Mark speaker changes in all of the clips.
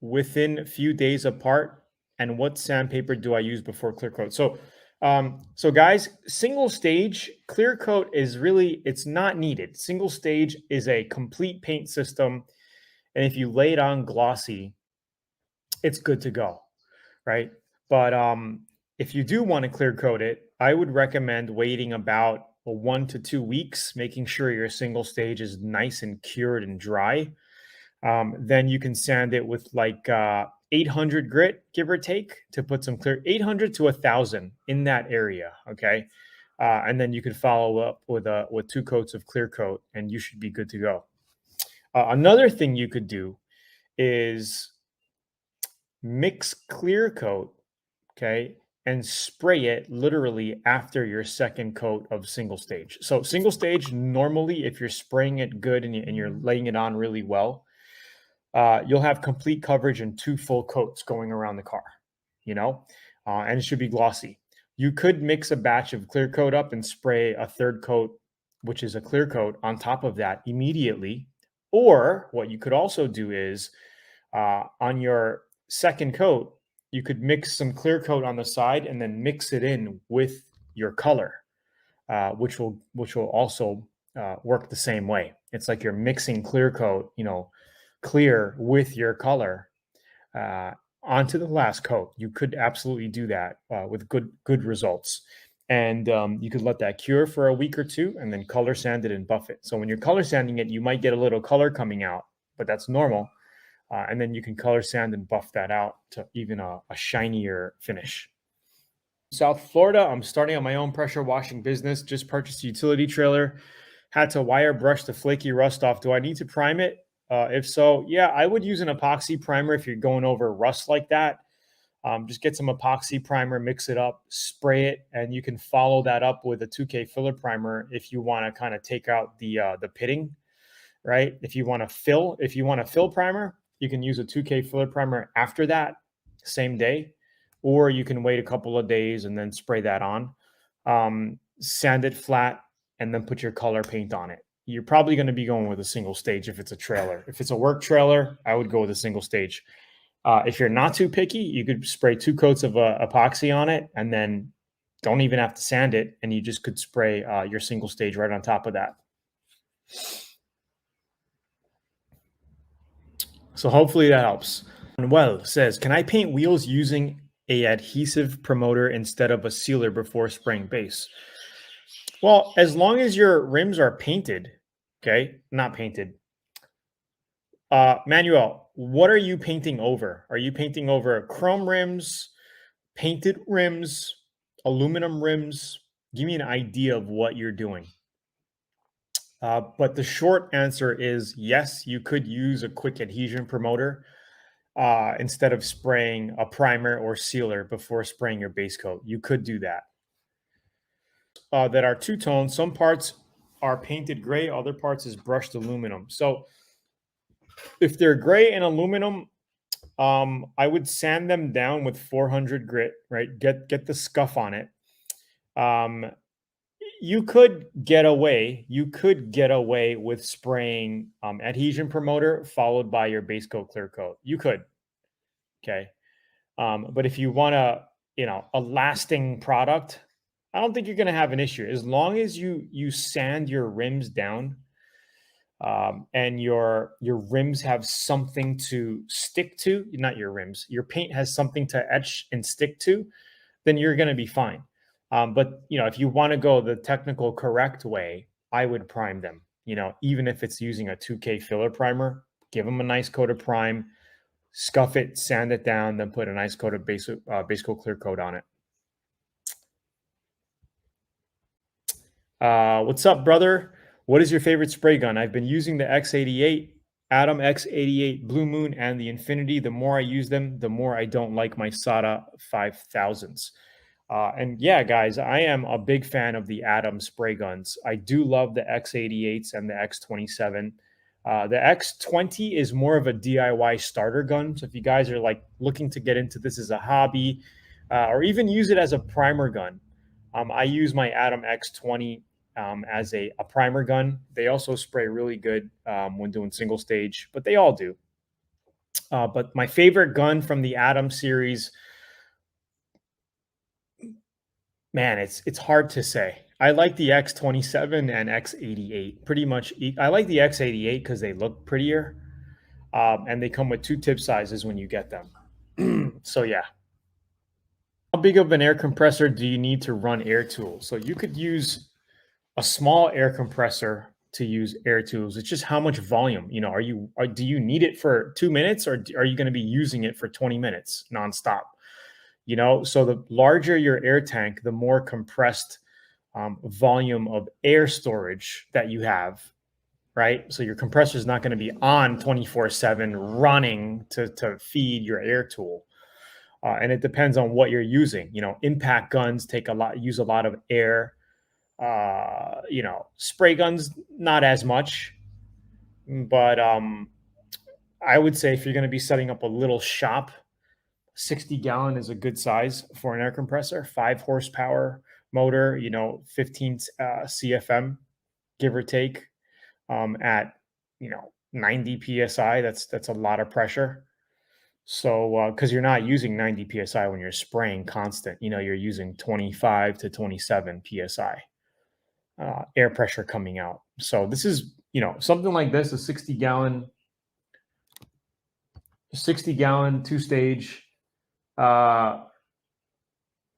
Speaker 1: Within a few days apart, and what sandpaper do I use before clear coat? So guys, single stage clear coat is really, it's not needed. Single stage is a complete paint system, and if you lay it on glossy, it's good to go, right? But if you do want to clear coat it, I would recommend waiting about 1 to 2 weeks, making sure your single stage is nice and cured and dry. Then you can sand it with like 800 grit, give or take, to put some clear, 800 to 1,000 in that area. Okay, and then you can follow up with 2 coats of clear coat, and you should be good to go. Another thing you could do is mix clear coat, okay, and spray it literally after your second coat of single stage. So single stage, normally, if you're spraying it good and you're laying it on really well, you'll have complete coverage and 2 full coats going around the car, and it should be glossy. You could mix a batch of clear coat up and spray a third coat, which is a clear coat, on top of that immediately. Or what you could also do is on your second coat, you could mix some clear coat on the side and then mix it in with your color, which will also work the same way. It's like you're mixing clear coat, clear with your color onto the last coat. You could absolutely do that with good results. And you could let that cure for a week or two and then color sand it and buff it. So when you're color sanding it, you might get a little color coming out, but that's normal. And then you can color sand and buff that out to even a shinier finish. South Florida, I'm starting on my own pressure washing business. Just purchased a utility trailer. Had to wire brush the flaky rust off. Do I need to prime it? If so, yeah, I would use an epoxy primer if you're going over rust like that. Just get some epoxy primer, mix it up, spray it, and you can follow that up with a 2K filler primer if you want to kind of take out the pitting, right? If you want to fill primer, you can use a 2K filler primer after that, same day, or you can wait a couple of days and then spray that on. Sand it flat, and then put your color paint on it. You're probably going to be going with a single stage if it's a trailer. If it's a work trailer, I would go with a single stage. If you're not too picky, you could spray 2 coats of epoxy on it and then don't even have to sand it. And you just could spray your single stage right on top of that. So hopefully that helps. Manuel says, can I paint wheels using a adhesive promoter instead of a sealer before spraying base? Well, as long as your rims are painted, okay, not painted. Manuel, what are you painting over? Are you painting over chrome rims, painted rims, aluminum rims? Give me an idea of what you're doing. But the short answer is yes, you could use a quick adhesion promoter instead of spraying a primer or sealer before spraying your base coat. You could do that. That are two-tone. Some parts are painted gray, other parts is brushed aluminum. So if they're gray and aluminum, I would sand them down with 400 grit, right? Get the scuff on it. You could get away with spraying adhesion promoter followed by your base coat clear coat. You could. Okay. But if you want a lasting product, I don't think you're going to have an issue as long as you sand your rims down, and your rims have something to stick to. Not your rims, your paint has something to etch and stick to. Then you're going to be fine. But if you want to go the technical correct way, I would prime them. Even if it's using a 2K filler primer, give them a nice coat of prime, scuff it, sand it down, then put a nice coat of base coat clear coat on it. What's up, brother? What is your favorite spray gun? I've been using the X88, Atom X88, Blue Moon, and the Infinity. The more I use them, the more I don't like my SATA 5000s. And yeah, guys, I am a big fan of the Atom spray guns. I do love the X88s and the X27. The X20 is more of a DIY starter gun. So if you guys are like looking to get into this as a hobby, or even use it as a primer gun, I use my Atom X20 as a primer gun. They also spray really good when doing single stage, but they all do. But my favorite gun from the Atom series, man, it's hard to say. I like the X27 and X88 pretty much. I like the X88 because they look prettier, and they come with two tip sizes when you get them. So yeah. How big of an air compressor do you need to run air tools? So you could use a small air compressor to use air tools. It's just how much volume. Do you need it for 2 minutes, or are you going to be using it for 20 minutes nonstop? So the larger your air tank, the more compressed volume of air storage that you have, right? So your compressor is not going to be on 24/7 running to feed your air tool. And it depends on what you're using. Impact guns use a lot of air. Spray guns, not as much, but I would say if you're going to be setting up a little shop, 60-gallon is a good size for an air compressor. 5 horsepower motor, 15 CFM, give or take, at 90 psi. That's a lot of pressure. So because you're not using 90 psi when you're spraying constant, you're using 25 to 27 psi air pressure coming out. So this is something like this, a 60-gallon 2-stage. But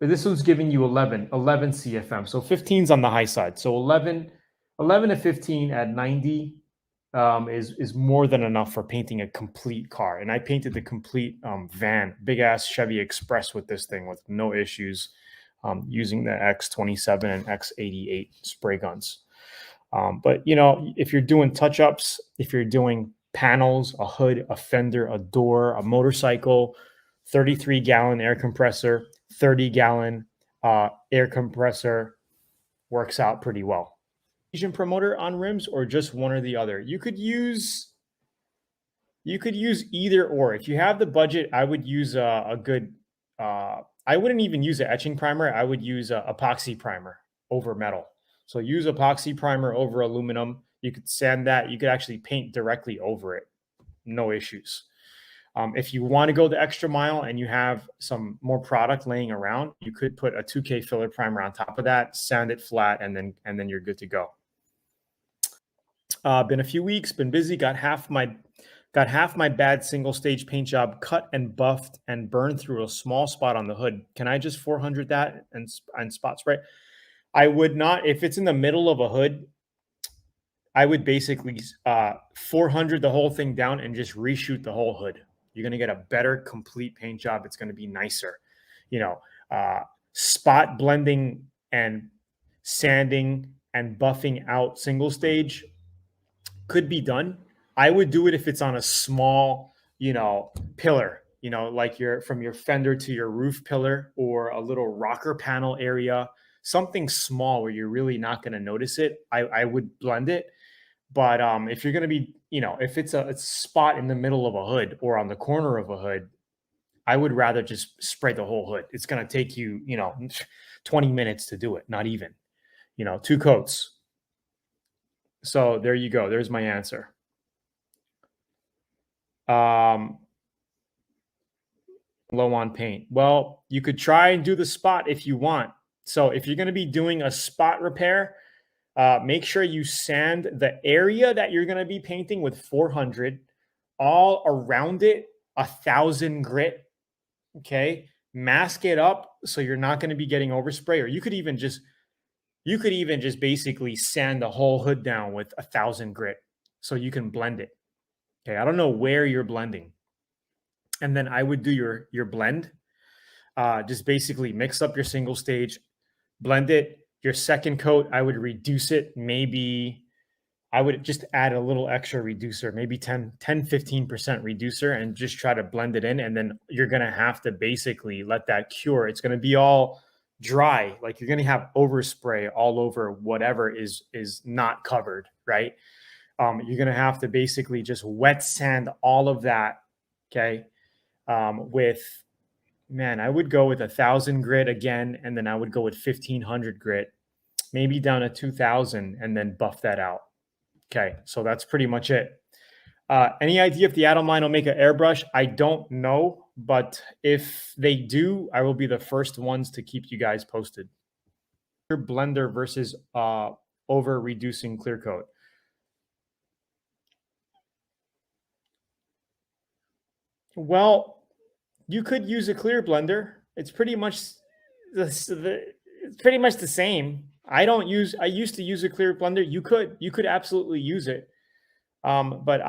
Speaker 1: this one's giving you 11 CFM. So 15's on the high side. So 11 to 15 at 90 is more than enough for painting a complete car. And I painted the complete van, big ass Chevy Express with this thing with no issues, using the X27 and X88 spray guns. But if you're doing touch ups, if you're doing panels, a hood, a fender, a door, a motorcycle, 33-gallon air compressor, 30-gallon air compressor works out pretty well. Asian promoter on rims, or just one or the other? You could use either or. If you have the budget, I would use a good. I wouldn't even use an etching primer. I would use a epoxy primer over metal. So use epoxy primer over aluminum. You could sand that. You could actually paint directly over it. No issues. If you want to go the extra mile and you have some more product laying around, you could put a 2K filler primer on top of that, sand it flat, and then you're good to go. Been a few weeks, been busy, got half my bad single stage paint job cut and buffed and burned through a small spot on the hood. Can I just 400 that and spot spray? I would not. If it's in the middle of a hood, I would basically 400 the whole thing down and just reshoot the whole hood. You're going to get a better complete paint job. It's going to be nicer. Spot blending and sanding and buffing out single stage could be done. I would do it if it's on a small, pillar, like from your fender to your roof pillar, or a little rocker panel area, something small where you're really not going to notice it. I would blend it. But if you're going to be, if it's a spot in the middle of a hood or on the corner of a hood, I would rather just spray the whole hood. It's going to take you, 20 minutes to do it, not even, 2 coats. So there you go. There's my answer. Low on paint. Well, you could try and do the spot if you want. So if you're going to be doing a spot repair, make sure you sand the area that you're going to be painting with 400, all around it 1,000 grit. Okay, mask it up so you're not going to be getting overspray. Or you could even just basically sand the whole hood down with 1,000 grit so you can blend it. Okay, I don't know where you're blending, and then I would do your blend. Just basically mix up your single stage, blend it. Your second coat, I would reduce it. Maybe I would just add a little extra reducer, maybe 15% reducer, and just try to blend it in. And then you're going to have to basically let that cure. It's going to be all dry. Like you're going to have overspray all over whatever is not covered, right? You're going to have to basically just wet sand all of that. Okay. With, man, I would go with 1,000 grit again, and then I would go with 1,500 grit, maybe down to 2,000, and then buff that out. Okay. So that's pretty much it. Any idea if the atom line will make an airbrush? I don't know, but if they do, I will be the first ones to keep you guys posted. Blender versus over reducing clear coat. Well, you could use a clear blender. It's pretty much it's pretty much the same. I used to use a clear blender. You could absolutely use it. But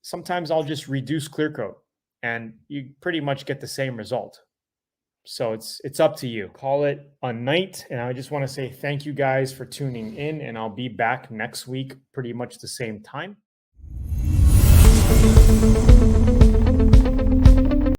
Speaker 1: sometimes I'll just reduce clear coat and you pretty much get the same result. So it's up to you. Call it a night. And I just want to say thank you guys for tuning in, and I'll be back next week, pretty much the same time.